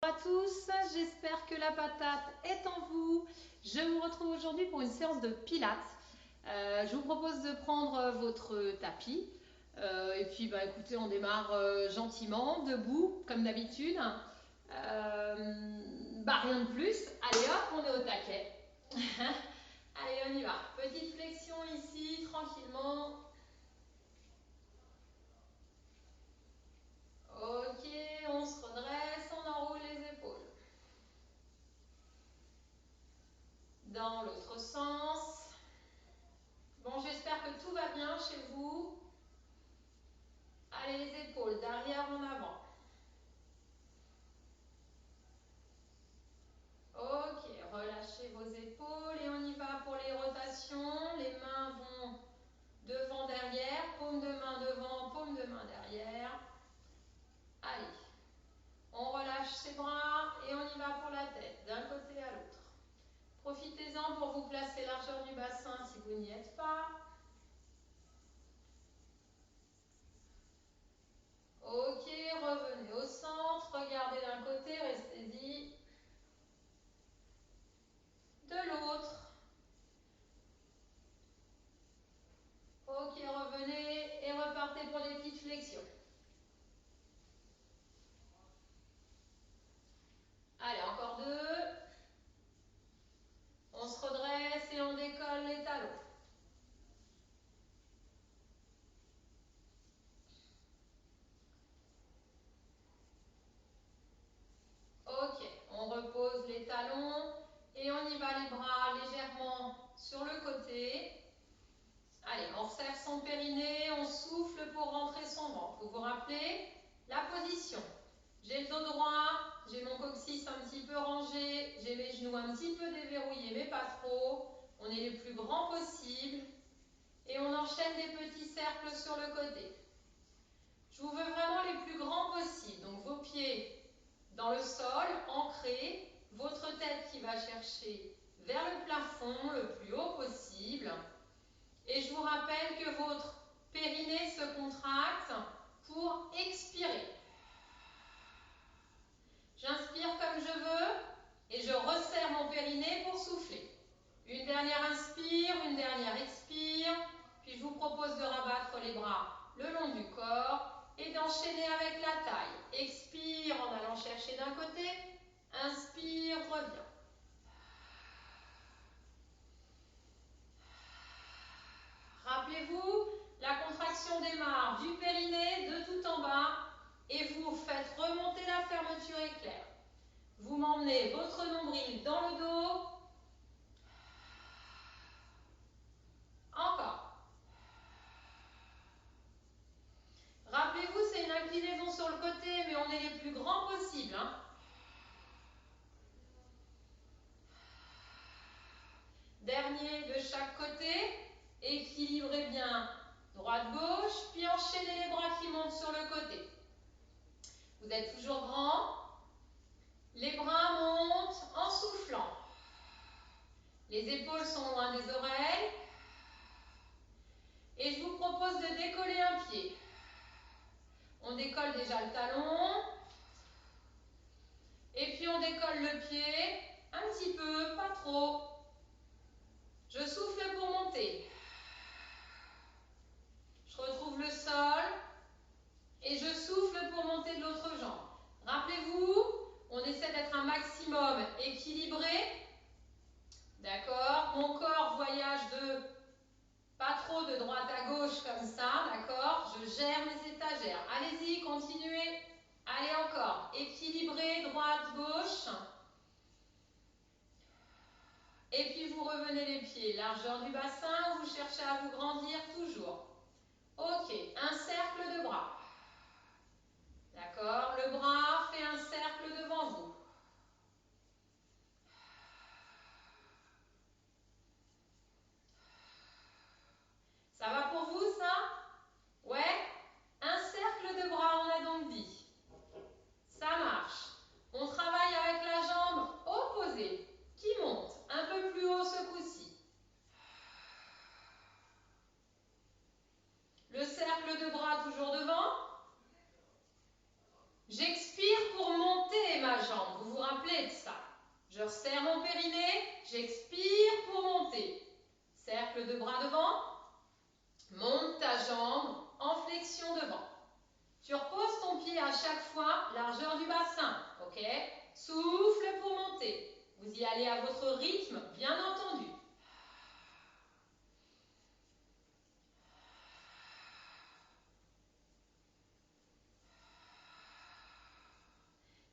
Bonjour à tous, j'espère que la patate est en vous. Je vous retrouve aujourd'hui pour une séance de pilates. Je vous propose de prendre votre tapis et puis écoutez, on démarre gentiment, debout comme d'habitude. Rien de plus, allez hop, on est au taquet. Allez, on y va. Petite flexion ici, tranquillement. Ok, on se redresse, on enroule les épaules. Dans l'autre sens. Bon, j'espère que tout va bien chez vous. Allez, les épaules d'arrière en avant. Ok, relâchez vos épaules et on y va pour les rotations. Les mains vont devant, derrière, paume de main devant, paume de main derrière. Allez, on relâche ses bras et on y va pour la tête, d'un côté à l'autre. Profitez-en pour vous placer largeur du bassin si vous n'y êtes pas. Ok, revenez au centre, regardez d'un côté, restez-y. De l'autre. Ok, revenez et repartez pour des petites flexions. Allez, encore deux. On se redresse et on décolle les talons. Ok, on repose les talons et on y va les bras légèrement sur le côté. Allez, on resserre son périnée, on souffle pour rentrer son ventre. Vous vous rappelez la position. J'ai le dos droit, j'ai mon coccyx un petit peu rangé, j'ai mes genoux un petit peu déverrouillés mais pas trop. On est les plus grands possible et on enchaîne des petits cercles sur le côté. Je vous veux vraiment les plus grands possibles. Donc vos pieds dans le sol, ancrés, votre tête qui va chercher vers le plafond le plus haut possible. Et je vous rappelle que votre périnée se contracte pour expirer. J'inspire comme je veux et je resserre mon périnée pour souffler. Une dernière inspire, une dernière expire. Puis je vous propose de rabattre les bras le long du corps et d'enchaîner avec la taille. Expire en allant chercher d'un côté. Inspire, reviens. Rappelez-vous, la contraction démarre du périnée, de tout en bas, et vous faites remonter la fermeture éclair. Vous m'emmenez votre nombril dans le dos. Encore. Rappelez-vous, c'est une inclinaison sur le côté, mais on est les plus grands possibles. Dernier de chaque côté. Équilibrez bien droite-gauche, puis enchaînez les bras qui montent sur le côté. Vous êtes toujours grand. Les bras montent en soufflant. Les épaules sont loin des oreilles. Et je vous propose de décoller un pied. On décolle déjà le talon. Et puis on décolle le pied un petit peu, pas trop. Je souffle pour monter. Je retrouve le sol. Et je souffle pour monter de l'autre jambe. Rappelez-vous, on essaie d'être un maximum équilibré. D'accord? Mon corps voyage pas trop de droite à gauche comme ça. D'accord? Je gère mes étagères. Allez-y, continuez. Allez encore. Équilibré, droite, gauche. Et puis vous revenez les pieds. Largeur du bassin, vous cherchez à vous grandir toujours. Ok, un cercle de bras. D'accord? Le bras fait un cercle devant vous. Ça va pour vous, ça? Ouais? Un cercle de bras, on a donc dit. Ça marche. On travaille avec la jambe opposée qui monte un peu plus haut ce coup-ci. Le cercle de bras toujours devant. J'expire pour monter ma jambe. rappeler de ça. Je resserre mon périnée, j'expire pour monter. Cercle de bras devant. Monte ta jambe en flexion devant. Tu reposes ton pied à chaque fois, largeur du bassin. Ok? Souffle pour monter. Vous y allez à votre rythme, bien entendu.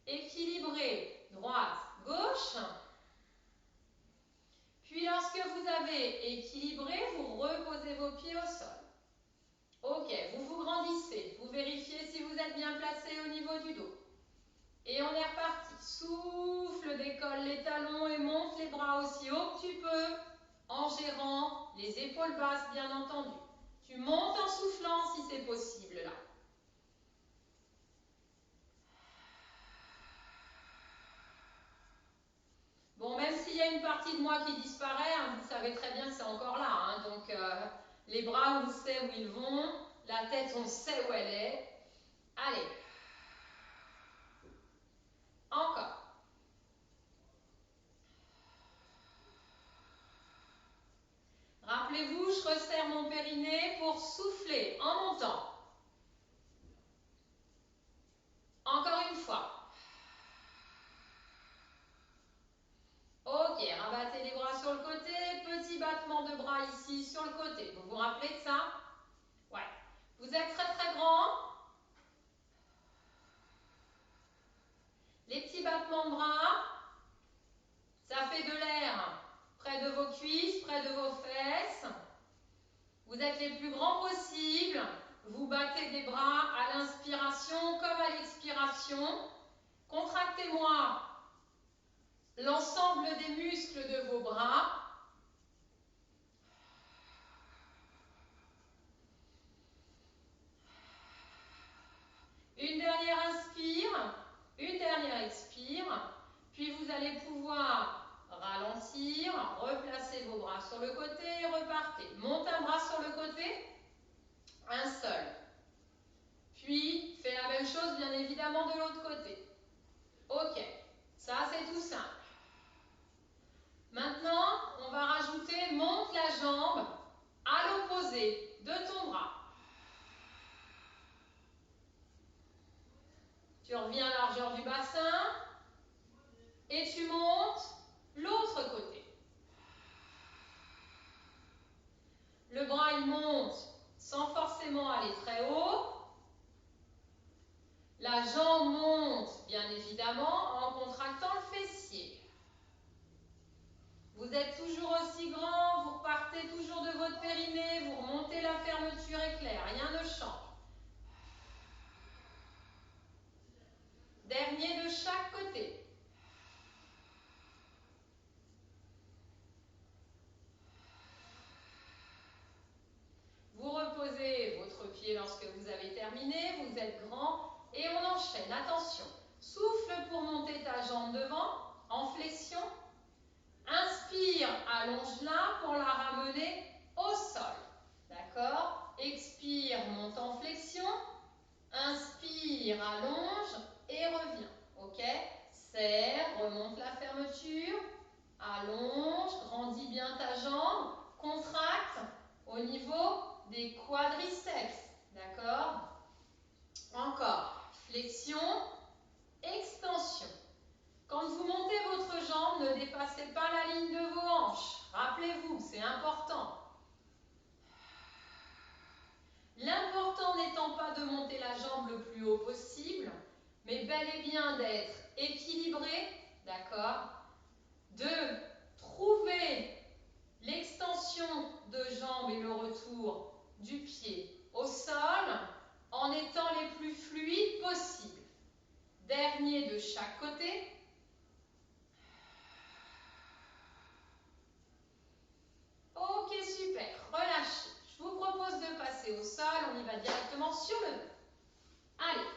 Équilibré, droite, gauche. Puis lorsque vous avez équilibré, vous reposez vos pieds au sol. Ok, vous vous grandissez. Vous vérifiez si vous êtes bien placé au niveau du dos. Et on est reparti. Souffle, décolle les talons et monte les bras aussi haut que tu peux, en gérant les épaules basses, bien entendu. Tu montes en soufflant si c'est possible là. Bon, même s'il y a une partie de moi qui disparaît, hein, vous savez très bien que c'est encore là. Hein, donc, les bras, on sait où ils vont. La tête, on sait où elle est. Allez. Encore. Rappelez-vous, je resserre mon périnée pour souffler en montant. Encore une fois. Ok, rabattez les bras sur le côté. Petit battement de bras ici sur le côté. Vous vous rappelez de ça? Ouais. Vous êtes très très grand. Les petits battements de bras, ça fait de l'air près de vos cuisses, près de vos fesses. Vous êtes les plus grands possibles. Vous battez des bras à l'inspiration comme à l'expiration. Contractez-moi l'ensemble des muscles de vos bras. Une dernière inspire, une dernière expire. Puis vous allez pouvoir ralentir, replacer vos bras sur le côté et repartez. Monte un bras sur le côté, un seul. Puis, fais la même chose bien évidemment de l'autre côté. Ok, ça c'est tout simple. Maintenant, on va rajouter, monte la jambe à l'opposé de ton bras. Tu reviens à largeur du bassin et tu montes l'autre côté. Le bras il monte sans forcément aller très haut. La jambe monte bien évidemment en contractant le fessier. Vous êtes toujours aussi grand, vous repartez toujours de votre périnée, vous remontez la fermeture éclair, rien ne change. Dernier de chaque côté. Vous reposez votre pied lorsque vous avez terminé, vous êtes grand et on enchaîne. Attention, souffle pour monter ta jambe devant, en flexion. Inspire, allonge-la pour la ramener au sol. D'accord? Expire, monte en flexion. Inspire, allonge et reviens. Ok? Serre, remonte la fermeture. Allonge, grandis bien ta jambe. Contracte au niveau des quadriceps. D'accord? Encore. Flexion, extension. Quand vous montez votre jambe, ne dépassez pas la ligne de vos hanches. Rappelez-vous, c'est important. L'important n'étant pas de monter la jambe le plus haut possible, mais bel et bien d'être équilibré, d'accord? De trouver l'extension de jambe et le retour du pied au sol en étant les plus fluides possibles. Dernier de chaque côté. Ok, super. Relâchez. Je vous propose de passer au sol. On y va directement sur le dos. Allez.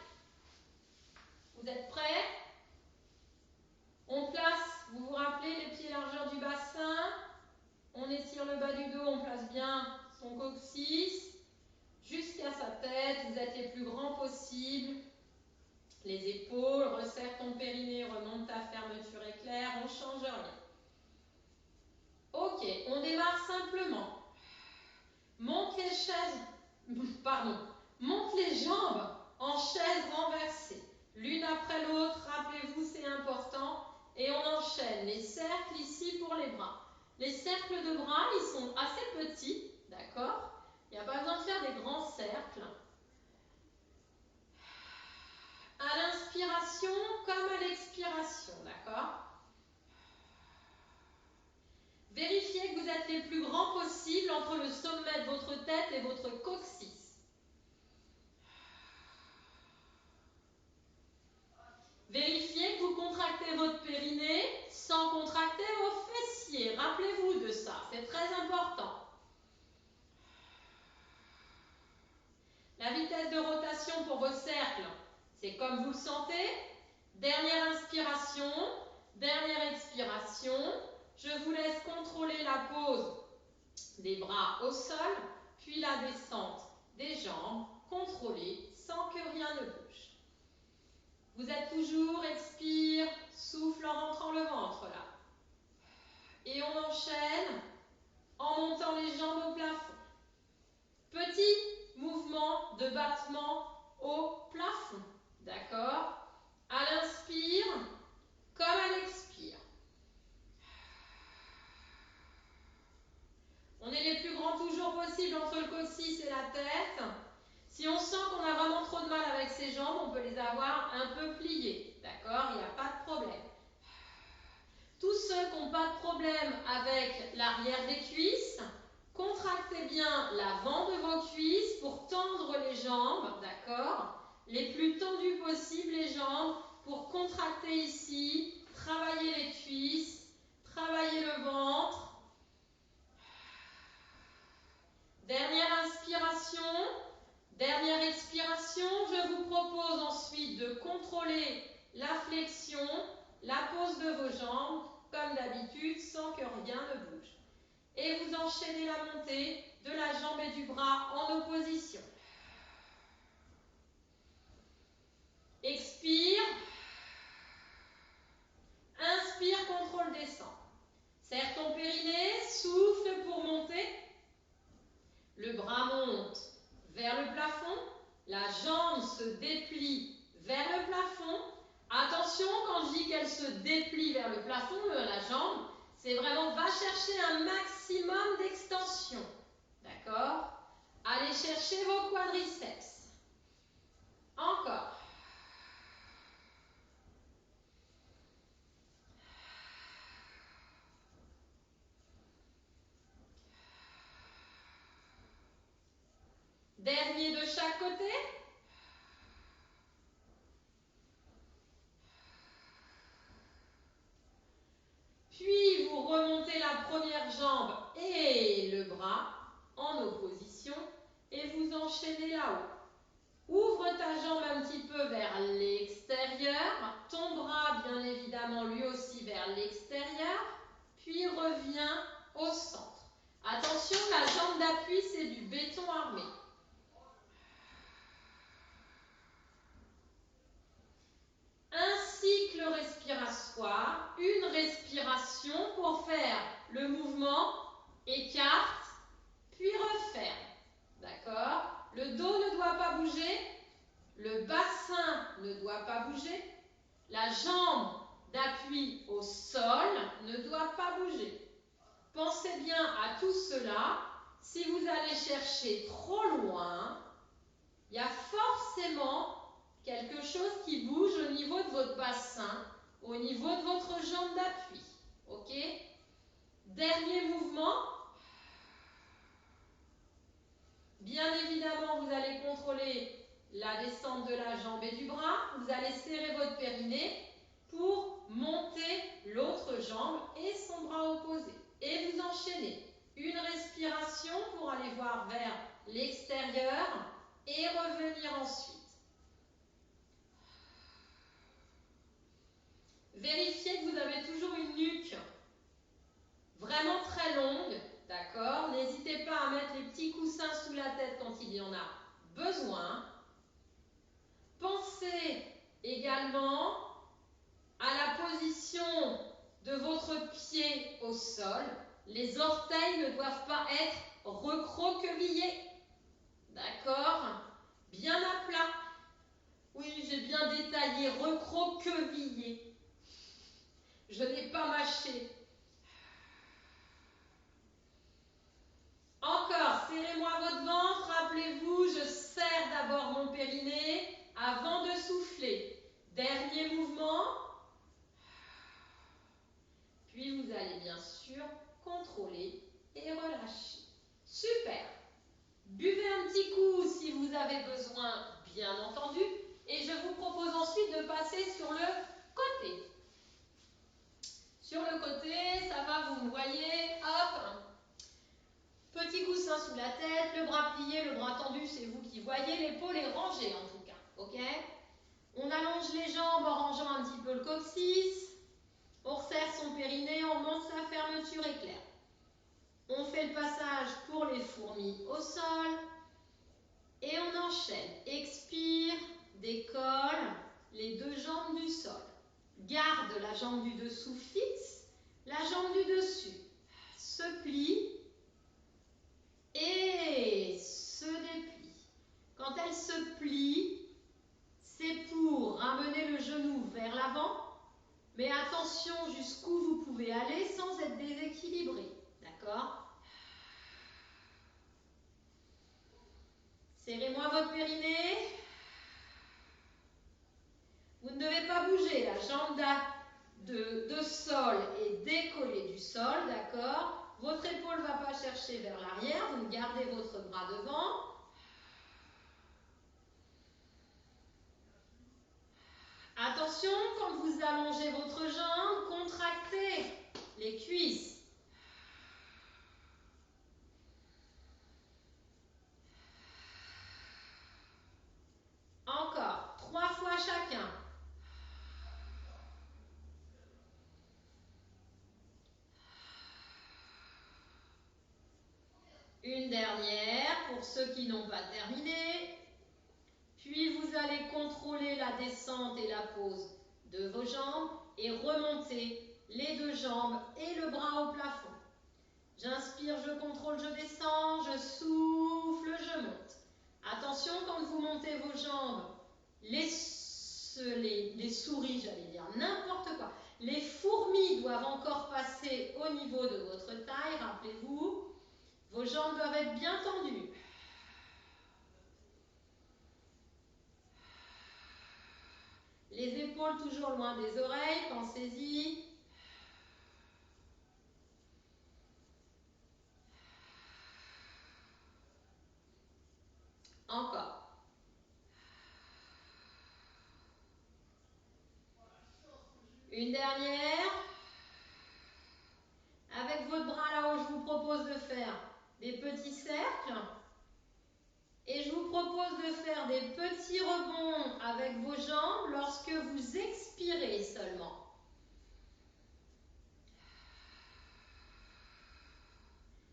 Vous êtes prêts? On place, vous vous rappelez, les pieds largeur du bassin. On étire le bas du dos, on place bien son coccyx jusqu'à sa tête. Vous êtes les plus grands possibles. Les épaules, resserre ton périnée, remonte ta fermeture. monte les jambes en chaise renversée. L'une après l'autre, rappelez-vous, c'est important. Et on enchaîne les cercles ici pour les bras. Les cercles de bras, ils sont assez petits, d'accord? Il n'y a pas besoin de faire des grands cercles. À l'inspiration comme à l'expiration, d'accord? Vérifiez que vous êtes les plus grands possibles entre le sommet de votre tête et votre coccyx. Vérifiez que vous contractez votre périnée sans contracter vos fessiers. Rappelez-vous de ça, c'est très important. La vitesse de rotation pour vos cercles, c'est comme vous le sentez. Dernière inspiration, dernière expiration. Je vous laisse contrôler la pose des bras au sol, puis la descente des jambes, contrôlée sans que rien ne bouge. Vous êtes toujours, expire, souffle en rentrant le ventre là. Et on enchaîne en montant les jambes au plafond. Petit mouvement de battement au plafond, d'accord? À l'inspire comme à l'expire. On est les plus grands toujours possible entre le coccyx et la tête. Si on sent qu'on a vraiment trop de mal avec ses jambes, on peut les avoir un peu pliées, d'accord? Il n'y a pas de problème. Tous ceux qui n'ont pas de problème avec l'arrière des cuisses, contractez bien l'avant de vos cuisses pour tendre les jambes, d'accord? Les plus tendues possibles les jambes pour contracter ici, travailler les cuisses, travailler le ventre. Dernière inspiration, dernière expiration. Je vous propose ensuite de contrôler la flexion, la pose de vos jambes, comme d'habitude, sans que rien ne bouge. Et vous enchaînez la montée de la jambe et du bras en opposition. Expire. Inspire, contrôle, descend. Serre ton périnée, souffle pour monter. Le bras monte vers le plafond. La jambe se déplie vers le plafond. Attention, quand je dis qu'elle se déplie vers le plafond, la jambe, c'est vraiment, va chercher un maximum d'extension. D'accord? Allez chercher vos quadriceps. Encore. Dernier de chaque côté. Puis vous remontez la première jambe et le bras en opposition et vous enchaînez là-haut. Ouvre ta jambe un petit peu vers l'extérieur, ton bras bien évidemment lui aussi vers l'extérieur, puis reviens au centre. Attention, la jambe d'appui c'est du béton armé. Un cycle respiratoire, une respiration pour faire le mouvement écarte, puis referme. D'accord? Le dos ne doit pas bouger, le bassin ne doit pas bouger, la jambe d'appui au sol ne doit pas bouger. Pensez bien à tout cela. Si vous allez chercher trop loin, il y a forcément quelque chose qui bouge au niveau de votre bassin, au niveau de votre jambe d'appui. Ok? Dernier mouvement. Bien évidemment, vous allez contrôler la descente de la jambe et du bras. Vous allez serrer votre périnée pour monter l'autre jambe et son bras opposé. Et vous enchaînez. Une respiration pour aller voir vers l'extérieur et revenir ensuite. Vérifiez que vous avez toujours une nuque vraiment très longue, d'accord? N'hésitez pas à mettre les petits coussins sous la tête quand il y en a besoin. Pensez également à la position de votre pied au sol. Les orteils ne doivent pas être recroquevillés. D'accord? Bien à plat. Oui, j'ai bien détaillé, recroquevillé. Je n'ai pas mâché. Encore, serrez-moi votre ventre. Rappelez-vous, je serre d'abord mon périnée avant de souffler. Dernier mouvement. Puis vous allez bien sûr contrôler et relâcher. Super. Buvez un petit coup si vous avez besoin, bien entendu. Et je vous propose ensuite de passer sur le côté. Sur le côté, ça va, vous me voyez, hop. Petit coussin sous la tête, le bras plié, le bras tendu, c'est vous qui voyez, l'épaule est rangée en tout cas, ok? On allonge les jambes en rangeant un petit peu le coccyx. On resserre son périnée, on remonte sa fermeture éclair. On fait le passage pour les fourmis au sol. Et on enchaîne. Expire, décolle les deux jambes du sol. Garde la jambe du dessous fixe, la jambe du dessus se plie et se déplie. Quand elle se plie, c'est pour ramener le genou vers l'avant, mais attention jusqu'où vous pouvez aller sans être déséquilibré. D'accord? Serrez-moi votre périnée. Vous ne devez pas bouger. La jambe de sol est décollée du sol, d'accord? Votre épaule ne va pas chercher vers l'arrière. Vous gardez votre bras devant. Attention, quand vous allongez votre jambe, contractez les cuisses. Encore, 3 fois chacun. Une dernière pour ceux qui n'ont pas terminé. Puis vous allez contrôler la descente et la pose de vos jambes et remonter les deux jambes et le bras au plafond. J'inspire, je contrôle, je descends, je souffle, je monte. Attention, quand vous montez vos jambes, les souris, j'allais dire, n'importe quoi. Les fourmis doivent encore passer au niveau de votre taille, rappelez-vous. Vos jambes doivent être bien tendues. Les épaules toujours loin des oreilles, pensez-y. Encore. Une dernière. Avec votre bras là-haut, je vous propose de faire des petits cercles. Et je vous propose de faire des petits rebonds avec vos jambes lorsque vous expirez seulement.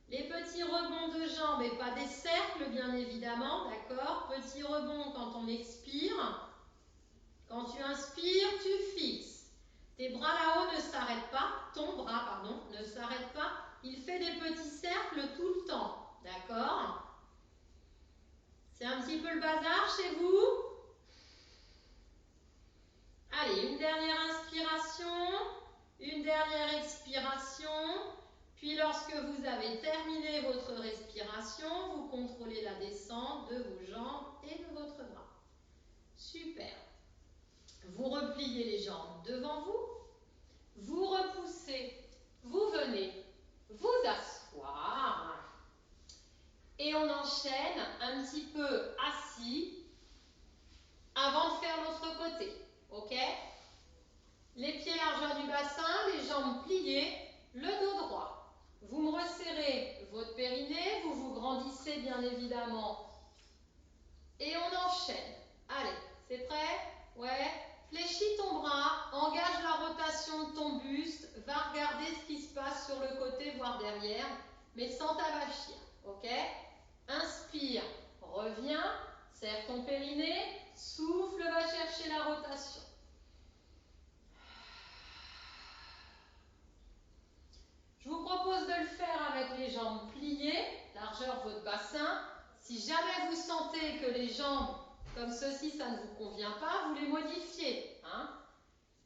Les petits rebonds de jambes et pas des cercles bien évidemment, d'accord? Petits rebonds quand on expire. Quand tu inspires, tu fixes. Tes bras là-haut ne s'arrêtent pas, ton bras, pardon, ne s'arrête pas. Il fait des petits cercles tout le temps, d'accord? C'est un petit peu le bazar chez vous? Allez, une dernière inspiration, une dernière expiration. Puis lorsque vous avez terminé votre respiration, vous contrôlez la descente de vos jambes et de votre bras. Super. Vous repliez les jambes devant vous. Vous repoussez. Vous venez vous asseoir. Et on enchaîne un petit peu assis avant de faire l'autre côté. Ok? Les pieds largeur du bassin, les jambes pliées, le dos droit. Vous me resserrez votre périnée, vous vous grandissez bien évidemment. Et on enchaîne. Allez, c'est prêt? Ouais. Fléchis ton bras, engage la rotation de ton buste, va regarder ce qui se passe sur le côté, voire derrière, mais sans t'avachir. Ok? Inspire, reviens, serre ton périnée, souffle, va chercher la rotation. Je vous propose de le faire avec les jambes pliées, largeur de votre bassin. si jamais vous sentez que les jambes comme ceci, ça ne vous convient pas, vous les modifiez. Hein.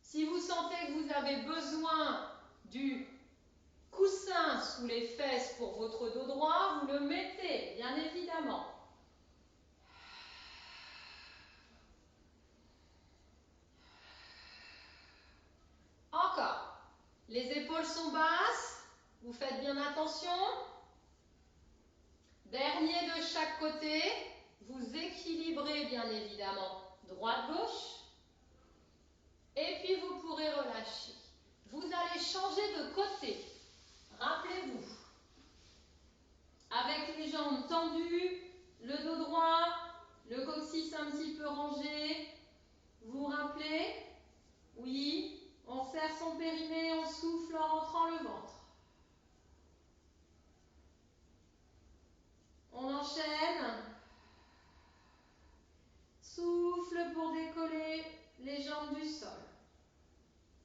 Si vous sentez que vous avez besoin du coussin sous les fesses pour votre dos droit, vous le mettez, bien évidemment. Encore. Les épaules sont basses, vous faites bien attention. Dernier de chaque côté, vous équilibrez bien évidemment droite-gauche. Et puis vous pourrez relâcher. Vous allez changer de côté. Rappelez-vous. Avec les jambes tendues, le dos droit, le coccyx un petit peu rangé. Vous vous rappelez? Oui. On serre son périnée, on souffle en rentrant le ventre. On enchaîne. Souffle pour décoller les jambes du sol.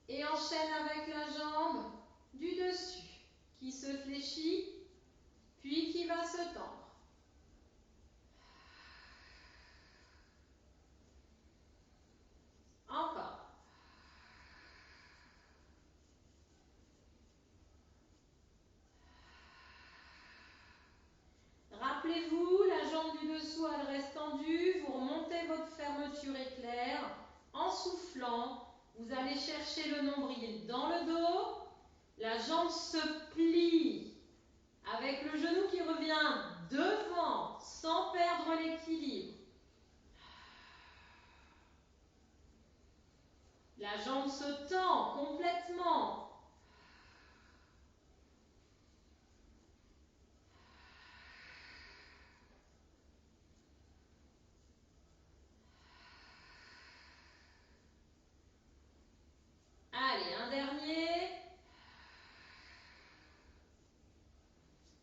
Et enchaîne avec la jambe du dessus qui se fléchit, puis qui va se tendre. Encore. Rappelez-vous, la jambe du dessous, elle reste tendue. Vous remontez votre fermeture éclair. En soufflant, vous allez chercher le nombril dans le dos. La jambe se plie avec le genou qui revient devant sans perdre l'équilibre. La jambe se tend complètement. Allez, un dernier.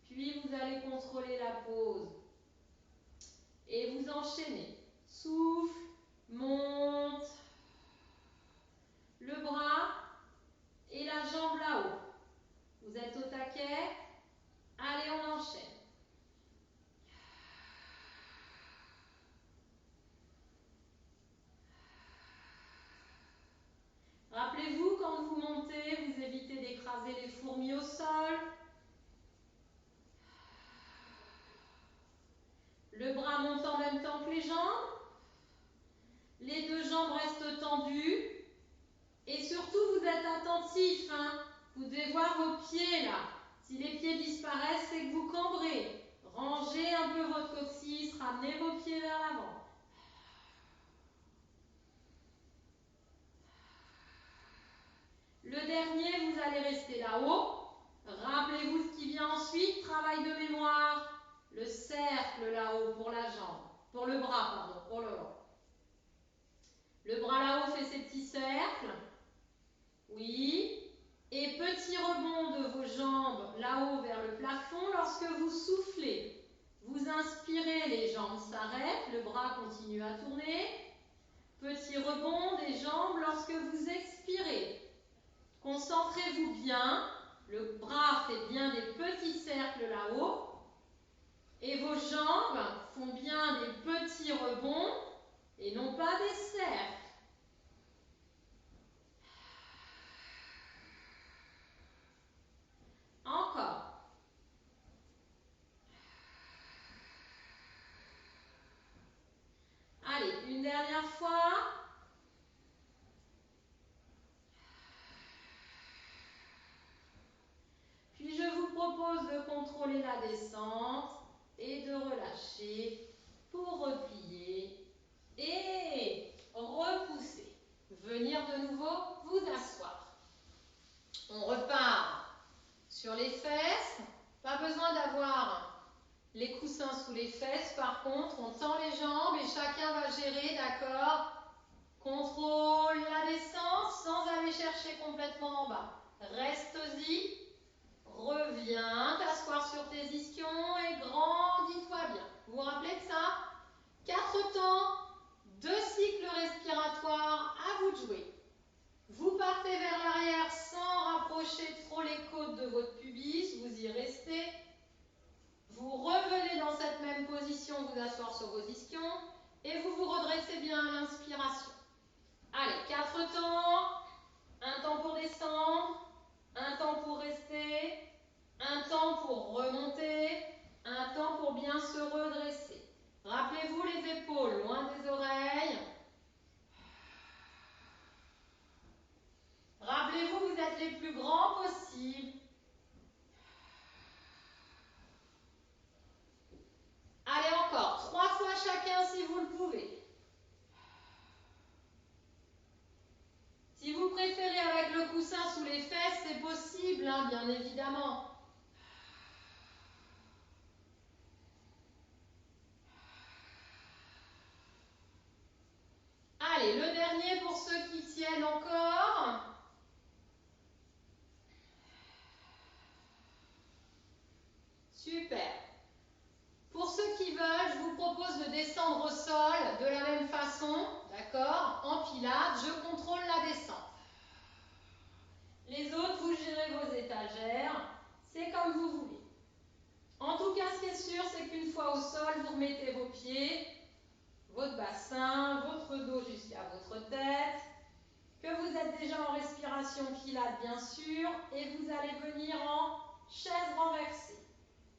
Puis vous allez contrôler la pause. Et vous enchaînez. Souffle, monte. Le bras et la jambe là-haut. Vous êtes au taquet. Allez, on enchaîne. Rappelez-vous, quand vous montez, vous évitez d'écraser les fourmis au sol. Le bras monte en même temps que les jambes. Les deux jambes restent tendues. Et surtout, vous êtes attentif. Hein. Vous devez voir vos pieds là. Si les pieds disparaissent, c'est que vous cambrez. Rangez un peu votre coccyx, ramenez vos pieds vers l'avant. Le dernier, vous allez rester là-haut. Rappelez-vous ce qui vient ensuite, travail de mémoire. Le cercle là-haut pour la jambe, pour le bras, pardon, pour le haut. Le bras là-haut fait ses petits cercles. Oui. Et petit rebond de vos jambes là-haut vers le plafond lorsque vous soufflez. Vous inspirez, les jambes s'arrêtent, le bras continue à tourner. Petit rebond des jambes lorsque vous expirez. Concentrez-vous bien, le bras fait bien des petits cercles là-haut et vos jambes font bien des petits rebonds et non pas des cercles. Encore. Allez, une dernière fois. Puis je vous propose de contrôler la descente et de relâcher pour replier et repousser. Venir de nouveau vous asseoir. On repart sur les fesses. Pas besoin d'avoir les coussins sous les fesses. Par contre, on tend les jambes et chacun va gérer, d'accord? Contrôle la descente sans aller chercher complètement en bas. Reste-y. Reviens t'asseoir sur tes ischions et grandis-toi bien. Vous vous rappelez de ça? 4 temps, 2 cycles respiratoires, à vous de jouer. Vous partez vers l'arrière sans rapprocher trop les côtes de votre pubis, vous y restez. Vous revenez dans cette même position position, vous asseoir sur vos ischions et vous vous redressez bien à l'inspiration. Allez, 4 temps. Un temps pour descendre, un temps pour rester, un temps pour remonter, un temps pour bien se redresser. Rappelez-vous les épaules loin des oreilles. Rappelez-vous, vous êtes les plus grands possibles. Allez encore, 3 fois chacun si vous le pouvez. Si vous préférez avec le coussin sous les fesses, c'est possible, hein, bien évidemment. Allez, le dernier pour ceux qui tiennent encore. Super. Pour ceux qui veulent, je vous propose de descendre au sol de la même façon, d'accord? En pilates, je contrôle la descente. Les autres, vous gérez vos étagères, c'est comme vous voulez. En tout cas, ce qui est sûr, c'est qu'une fois au sol, vous remettez vos pieds, votre bassin, votre dos jusqu'à votre tête, que vous êtes déjà en respiration pilates bien sûr, et vous allez venir en chaise renversée.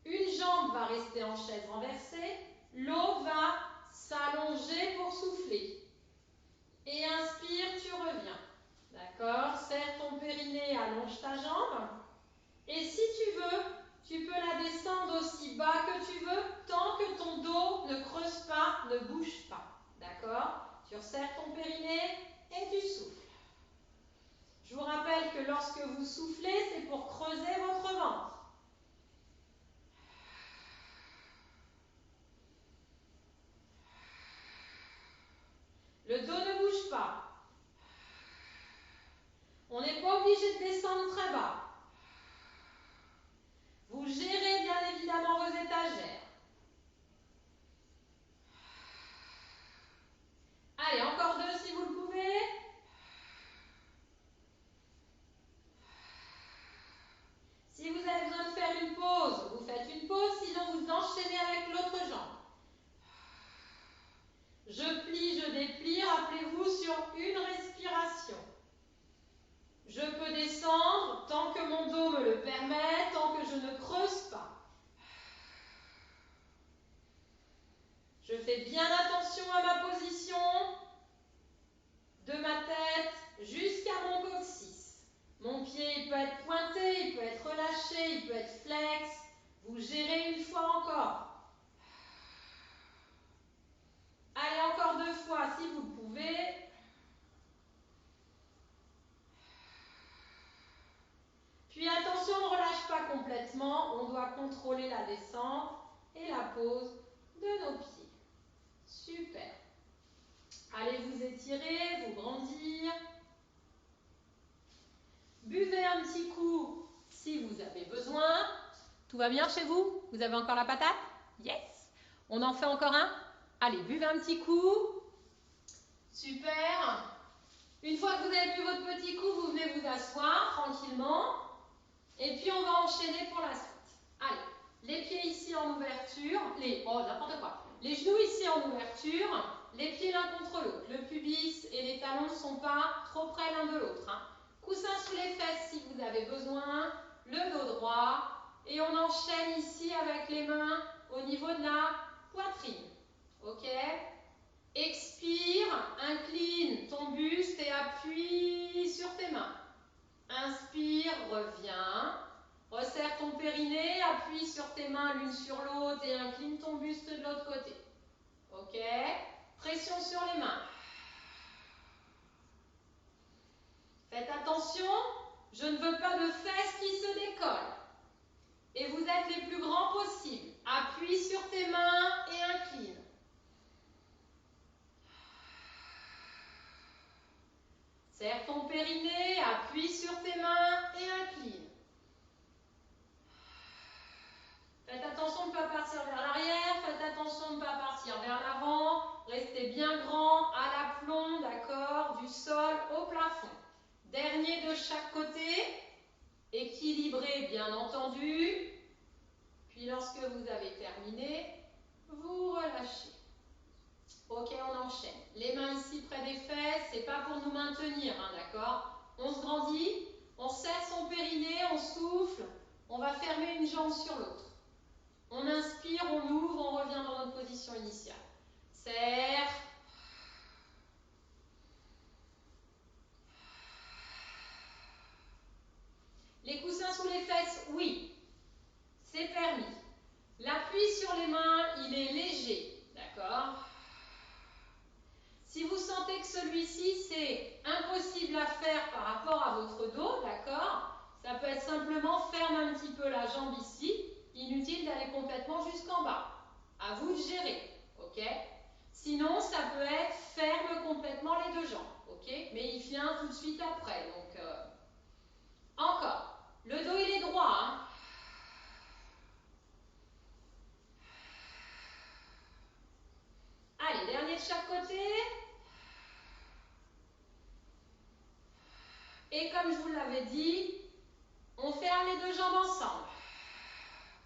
Une jambe va rester en chaise renversée, l'autre va s'allonger pour souffler. Et inspire, tu reviens. D'accord? Serre ton périnée, allonge ta jambe. Et si tu veux, tu peux la descendre aussi bas que tu veux, tant que ton dos ne creuse pas, ne bouge pas. D'accord? Tu resserres ton périnée et tu souffles. Je vous rappelle que lorsque vous soufflez, c'est pour creuser votre ventre. Le dos ne bouge pas. On n'est pas obligé de descendre très bas. Vous gérez bien évidemment vos étagères. Allez, encore 2 si vous le pouvez. Si vous avez besoin de faire une pause, vous faites une pause, sinon vous enchaînez avec l'autre jambe. Je plie, je déplie, rappelez-vous sur une respiration. Je peux descendre tant que mon dos me le permet, tant que je ne creuse pas. Je fais bien attention à ma position de ma tête jusqu'à mon coccyx. Mon pied il peut être pointé, il peut être relâché, il peut être flex. Vous gérez une fois encore. Allez, encore 2 fois si vous le pouvez. Puis attention, on ne relâche pas complètement. On doit contrôler la descente et la pose de nos pieds. Super. Allez vous étirer, vous grandir. Buvez un petit coup si vous avez besoin. Tout va bien chez vous? Vous avez encore la patate? Yes. On en fait encore un? Allez, buvez un petit coup. Super. Une fois que vous avez bu votre petit coup, vous venez vous asseoir tranquillement. Et puis on va enchaîner pour la suite. Allez, les pieds ici en ouverture. N'importe quoi. Les genoux ici en ouverture. Les pieds l'un contre l'autre. Le pubis et les talons ne sont pas trop près l'un de l'autre. Hein. Coussin sous les fesses si vous avez besoin. Le dos droit. Et on enchaîne ici avec les mains au niveau de la poitrine. Ok? Expire, incline ton buste et appuie sur tes mains. Inspire, reviens. Resserre ton périnée, appuie sur tes mains l'une sur l'autre et incline ton buste de l'autre côté. Ok? Pression sur les mains. Faites attention, je ne veux pas de fesses qui se décollent. Et vous êtes les plus grands possibles. Appuie sur tes mains et incline. Serre ton périnée, appuie sur tes mains et incline. Faites attention de ne pas partir vers l'arrière, faites attention de ne pas partir vers l'avant. Restez bien grand, à l'aplomb, d'accord, du sol au plafond. Dernier de chaque côté, équilibré bien entendu. Puis lorsque vous avez terminé, vous relâchez. Ok, on enchaîne. Les mains ici près des fesses, c'est pas pour nous maintenir, hein, d'accord? On se grandit, on serre son périnée, on souffle, on va fermer une jambe sur l'autre. On inspire, on ouvre, on revient dans notre position initiale. Serre. Les coussins sous les fesses, oui, c'est permis. L'appui sur les mains, il est léger, d'accord? Si vous sentez que celui-ci, c'est impossible à faire par rapport à votre dos, d'accord? Ça peut être simplement ferme un petit peu la jambe ici, inutile d'aller complètement jusqu'en bas. À vous de gérer, ok? Sinon, ça peut être ferme complètement les deux jambes, ok? Mais il vient tout de suite après, donc... Encore. Le dos, il est droit, hein? Allez, dernier de chaque côté. Et comme je vous l'avais dit, on ferme les deux jambes ensemble.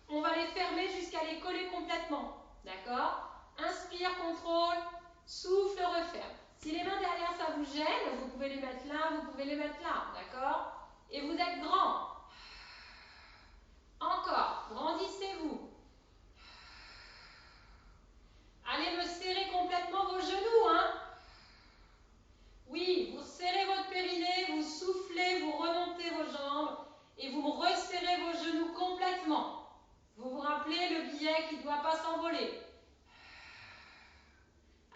On va les fermer jusqu'à les coller complètement. D'accord? Inspire, contrôle, souffle, referme. Si les mains derrière ça vous gêne, vous pouvez les mettre là, vous pouvez les mettre là. D'accord? Et vous êtes grand. Encore, grandissez-vous. Allez me serrer complètement vos genoux, hein? Oui, vous serrez votre périnée, vous soufflez, vous remontez vos jambes et vous resserrez vos genoux complètement. Vous vous rappelez le billet qui ne doit pas s'envoler.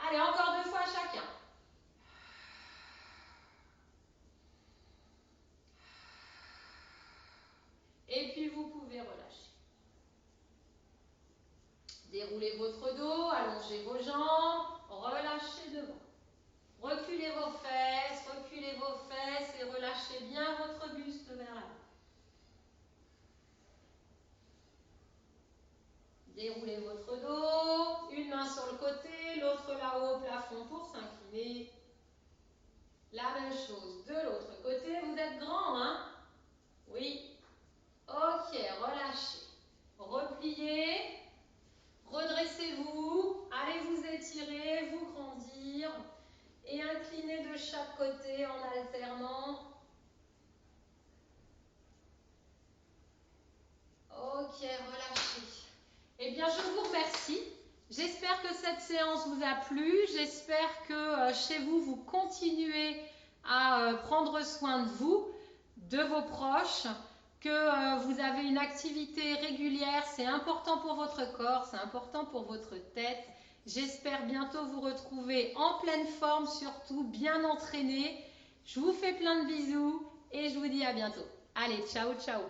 Allez, encore 2 fois chacun. Et puis vous pouvez relâcher. Déroulez votre dos, allongez vos jambes, relâchez devant. Reculez vos fesses et relâchez bien votre buste vers l'avant. Déroulez votre dos, une main sur le côté, l'autre là-haut au plafond pour s'incliner. La même chose de l'autre côté, vous êtes grand, hein? Oui. Ok, relâchez. Repliez, redressez-vous, allez vous étirer, vous grandir et inclinez de chaque côté en alternant. Ok, relâchez. Eh bien, je vous remercie. J'espère que cette séance vous a plu. J'espère que chez vous, vous continuez à prendre soin de vous, de vos proches, que vous avez une activité régulière. C'est important pour votre corps, c'est important pour votre tête. J'espère bientôt vous retrouver en pleine forme, surtout bien entraîné. Je vous fais plein de bisous et je vous dis à bientôt. Allez, ciao, ciao.